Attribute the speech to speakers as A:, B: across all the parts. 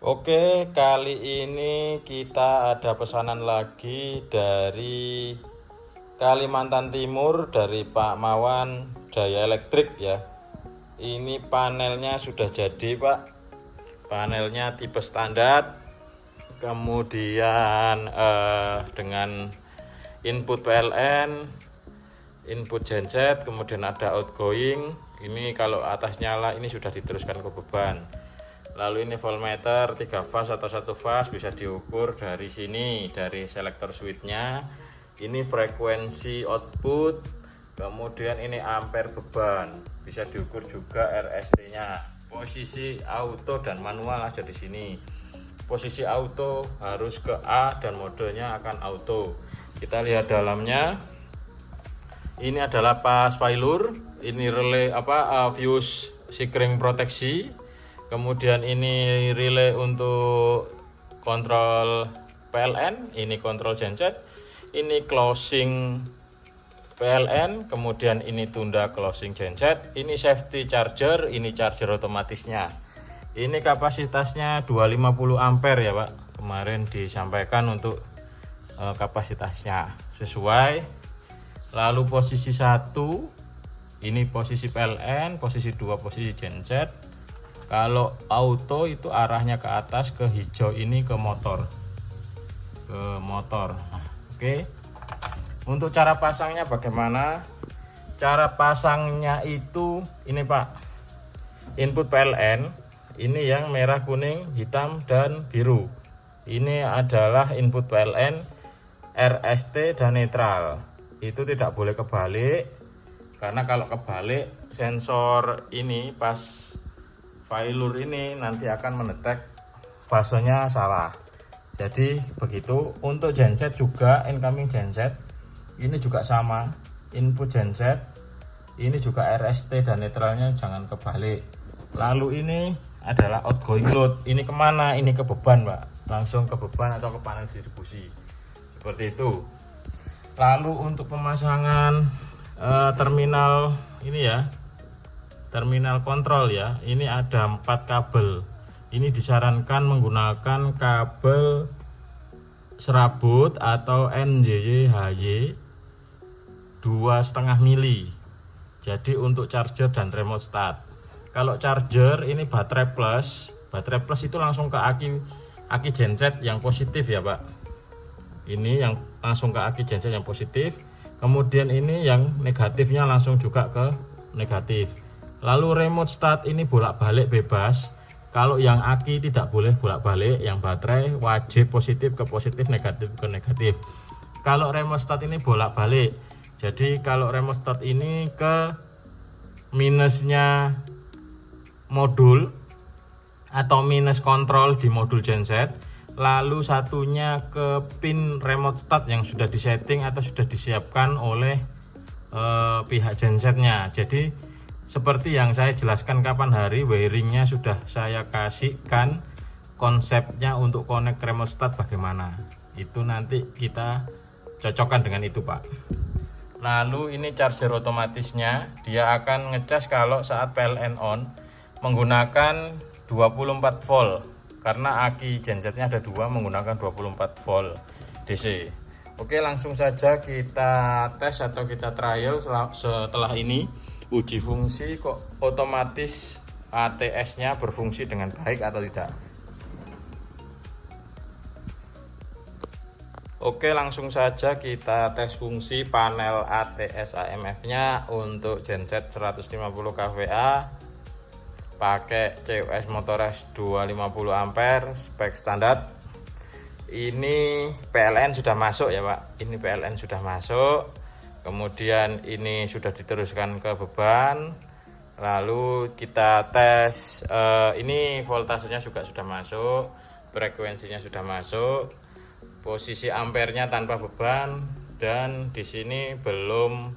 A: Oke, kali ini kita ada pesanan lagi dari Kalimantan Timur, dari Pak Mawan Jaya Elektrik ya. Ini panelnya sudah jadi, Pak. Panelnya tipe standar, kemudian dengan input PLN, input genset, kemudian ada outgoing. Ini kalau atas nyala ini sudah diteruskan ke beban. Lalu ini voltmeter 3 fase atau 1 fase bisa diukur dari sini, dari selektor switchnya. Ini frekuensi output, kemudian ini ampere beban, bisa diukur juga RST-nya. Posisi auto dan manual ada di sini. Posisi auto harus ke A dan modenya akan auto. Kita lihat dalamnya. Ini adalah pas failure, ini relay fuse sikring proteksi. Kemudian ini relay untuk kontrol PLN, ini kontrol genset, ini closing PLN, kemudian ini tunda closing genset, ini safety charger, ini charger otomatisnya. Ini kapasitasnya 250 ampere ya Pak, kemarin disampaikan untuk kapasitasnya sesuai. Lalu posisi 1, ini posisi PLN, posisi 2 posisi genset. Kalau auto itu arahnya ke atas, ke hijau ini ke motor. Nah, oke. Untuk cara pasangnya bagaimana? Cara pasangnya itu ini Pak. Input PLN, ini yang merah, kuning, hitam, dan biru. Ini adalah input PLN, RST, dan netral. Itu tidak boleh kebalik, karena kalau kebalik sensor ini pas failure ini nanti akan mendetek fasenya salah. Jadi begitu. Untuk genset juga, incoming genset ini juga sama, input genset ini juga RST dan netralnya jangan kebalik. Lalu ini adalah outgoing load, ini kemana? Ini ke beban Pak, langsung ke beban atau ke panel distribusi seperti itu. Lalu untuk pemasangan terminal ini ya, terminal kontrol ya, ini ada 4 kabel. Ini disarankan menggunakan kabel serabut atau NJY-HY 2,5 mili. Jadi untuk charger dan remote start. Kalau charger ini baterai plus itu langsung ke aki genset yang positif ya Pak. Ini yang langsung ke aki genset yang positif. Kemudian ini yang negatifnya langsung juga ke negatif. Lalu remote start ini bolak-balik bebas. Kalau yang aki tidak boleh bolak-balik, yang baterai wajib positif ke positif, negatif ke negatif. Kalau remote start ini bolak-balik. Jadi kalau remote start ini ke minusnya modul atau minus kontrol di modul genset, lalu satunya ke pin remote start yang sudah disetting atau sudah disiapkan oleh pihak gensetnya. Jadi seperti yang saya jelaskan kapan hari, wiringnya sudah saya kasihkan, konsepnya untuk connect remote start bagaimana. Itu nanti kita cocokkan dengan itu Pak. Lalu ini charger otomatisnya, dia akan ngecas kalau saat PLN on menggunakan 24 volt. Karena aki gensetnya ada 2 menggunakan 24 volt DC. Oke, langsung saja kita tes atau kita trial setelah ini. Uji fungsi kok otomatis ATS-nya berfungsi dengan baik atau tidak. Oke, langsung saja kita tes fungsi panel ATS AMF-nya untuk genset 150 kVA pakai CUS Motores 250 ampere spek standar. Ini PLN sudah masuk ya Pak. Ini PLN sudah masuk. Kemudian ini sudah diteruskan ke beban. Lalu kita tes ini voltasenya juga sudah masuk, frekuensinya sudah masuk, posisi ampernya tanpa beban, dan di sini belum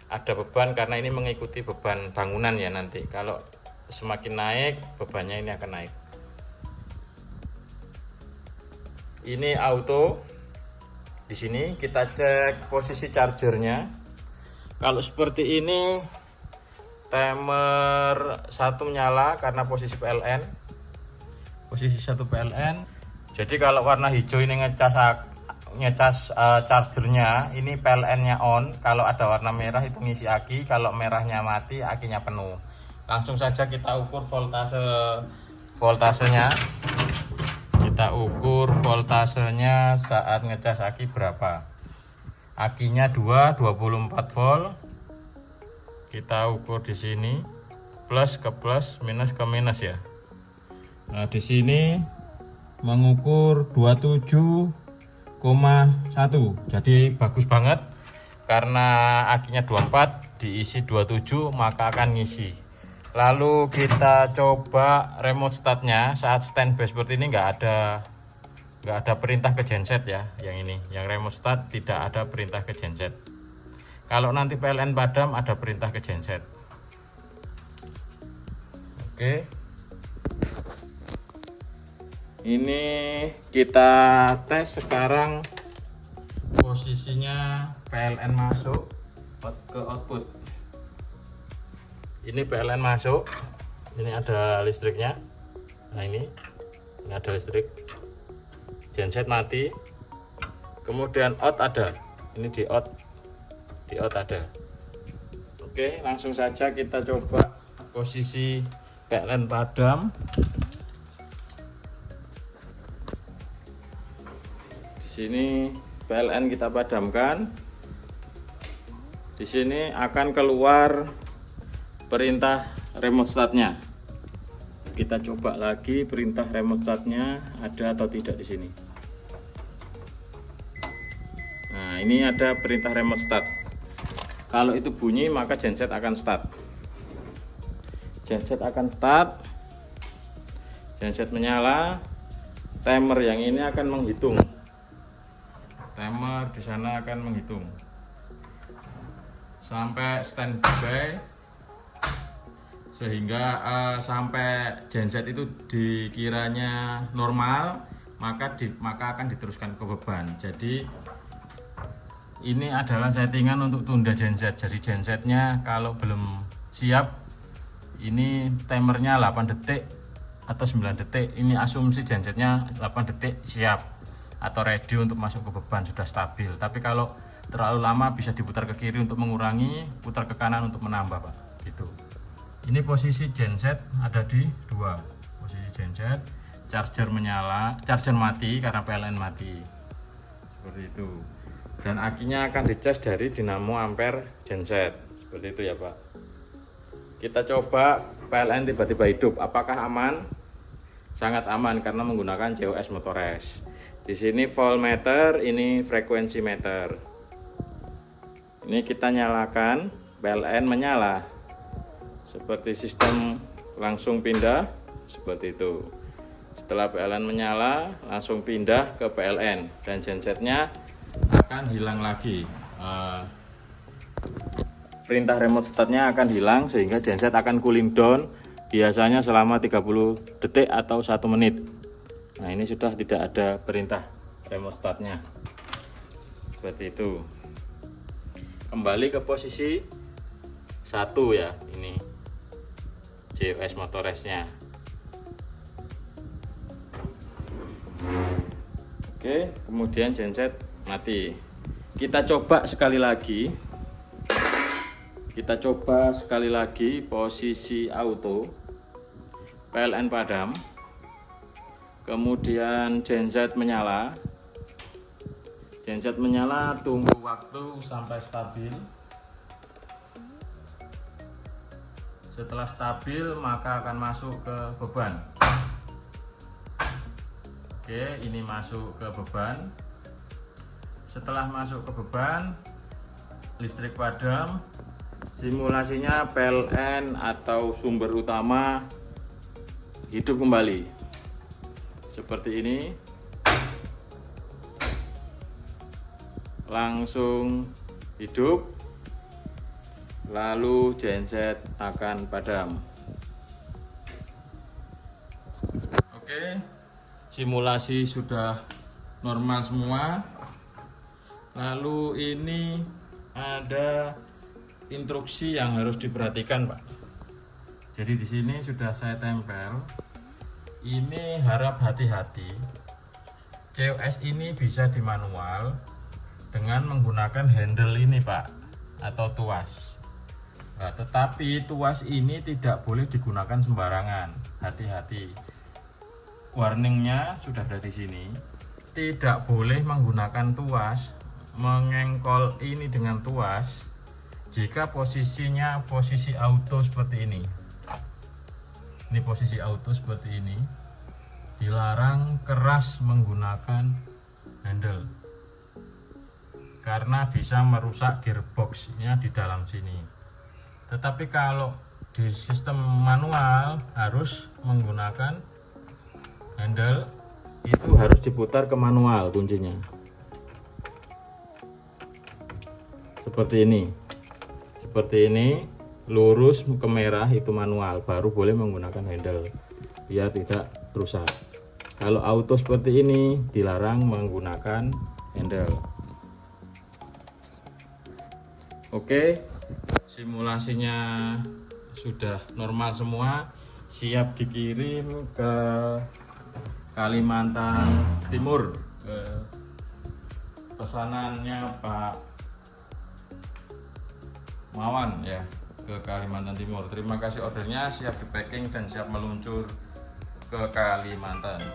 A: ada beban karena ini mengikuti beban bangunan ya nanti. Kalau semakin naik bebannya ini akan naik. Ini auto. Di sini kita cek posisi chargernya. Kalau seperti ini timer 1 nyala karena posisi PLN. posisi 1 PLN. Jadi kalau warna hijau ini ngecas chargernya, ini PLN-nya on. Kalau ada warna merah itu ngisi aki, kalau merahnya mati akinya penuh. Langsung saja kita ukur voltasenya. Kita ukur voltasenya saat ngecas aki berapa. Akinya 24 volt. Kita ukur di sini plus ke plus, minus ke minus ya. Nah, di sini mengukur 27,1. Jadi bagus banget karena akinya 24 diisi 27 maka akan ngisi. Lalu kita coba remote startnya. Saat standby seperti ini nggak ada perintah ke genset ya. Yang ini, yang remote start tidak ada perintah ke genset. Kalau nanti PLN padam ada perintah ke genset. Oke. Ini kita tes sekarang posisinya PLN masuk ke output. Ini PLN masuk, ini ada listriknya. Nah ini ada listrik. Genset mati. Kemudian out ada. Ini di out ada. Oke, langsung saja kita coba posisi PLN padam. Sini PLN kita padamkan. Di sini akan keluar perintah remote startnya. Kita coba lagi perintah remote startnya ada atau tidak di sini. Nah, ini ada perintah remote start. Kalau itu bunyi maka genset akan start. Genset akan start. Genset menyala. Timer yang ini akan menghitung. Timer di sana akan menghitung sampai standby sehingga sampai genset itu dikiranya normal maka akan diteruskan ke beban. Jadi ini adalah settingan untuk tunda genset. Jadi gensetnya kalau belum siap ini timernya 8 detik atau 9 detik. Ini asumsi gensetnya 8 detik siap atau ready untuk masuk ke beban, sudah stabil. Tapi kalau terlalu lama bisa diputar ke kiri untuk mengurangi, putar ke kanan untuk menambah Pak, gitu. Ini posisi genset ada di 2. Posisi genset, charger menyala, charger mati karena PLN mati. Seperti itu. Dan akinya akan dicas dari dinamo ampere genset. Seperti itu ya Pak. Kita coba PLN tiba-tiba hidup, apakah aman? Sangat aman karena menggunakan COS Motores. Di sini voltmeter, ini frekuensi meter. Ini kita nyalakan, PLN menyala. Seperti sistem langsung pindah, seperti itu. Setelah PLN menyala, langsung pindah ke PLN dan gensetnya akan hilang lagi. Perintah remote startnya akan hilang sehingga genset akan cooling down biasanya selama 30 detik atau 1 menit. Nah, ini sudah tidak ada perintah remote startnya. Seperti itu. Kembali ke posisi 1 ya, ini COS Motoresnya. Oke, kemudian genset mati. Kita coba sekali lagi. Posisi auto. PLN padam. Kemudian genset menyala. Genset menyala, tunggu waktu sampai stabil. Setelah stabil maka akan masuk ke beban. Oke, ini masuk ke beban. Setelah masuk ke beban, listrik padam. Simulasinya PLN atau sumber utama hidup kembali. Seperti ini, langsung hidup, lalu genset akan padam. Oke, simulasi sudah normal semua. Lalu ini ada instruksi yang harus diperhatikan Pak. Jadi di sini sudah saya tempel ini harap hati-hati. COS ini bisa dimanual dengan menggunakan handle ini Pak, atau tuas. Nah, tetapi tuas ini tidak boleh digunakan sembarangan. Hati-hati. Warningnya sudah ada di sini. Tidak boleh menggunakan tuas, mengengkol ini dengan tuas jika posisinya posisi auto seperti ini. Ini posisi auto seperti ini. Dilarang keras menggunakan handle karena bisa merusak gearboxnya di dalam sini. Tetapi kalau di sistem manual harus menggunakan handle, itu harus diputar ke manual kuncinya. Seperti ini. Seperti ini, lurus ke merah itu manual, baru boleh menggunakan handle biar tidak rusak. Kalau auto seperti ini dilarang menggunakan handle. Oke, simulasinya sudah normal semua, siap dikirim ke Kalimantan Timur, ke pesanannya Pak Mawan ya, ke Kalimantan Timur. Terima kasih ordernya, siap di packing dan siap meluncur ke Kalimantan.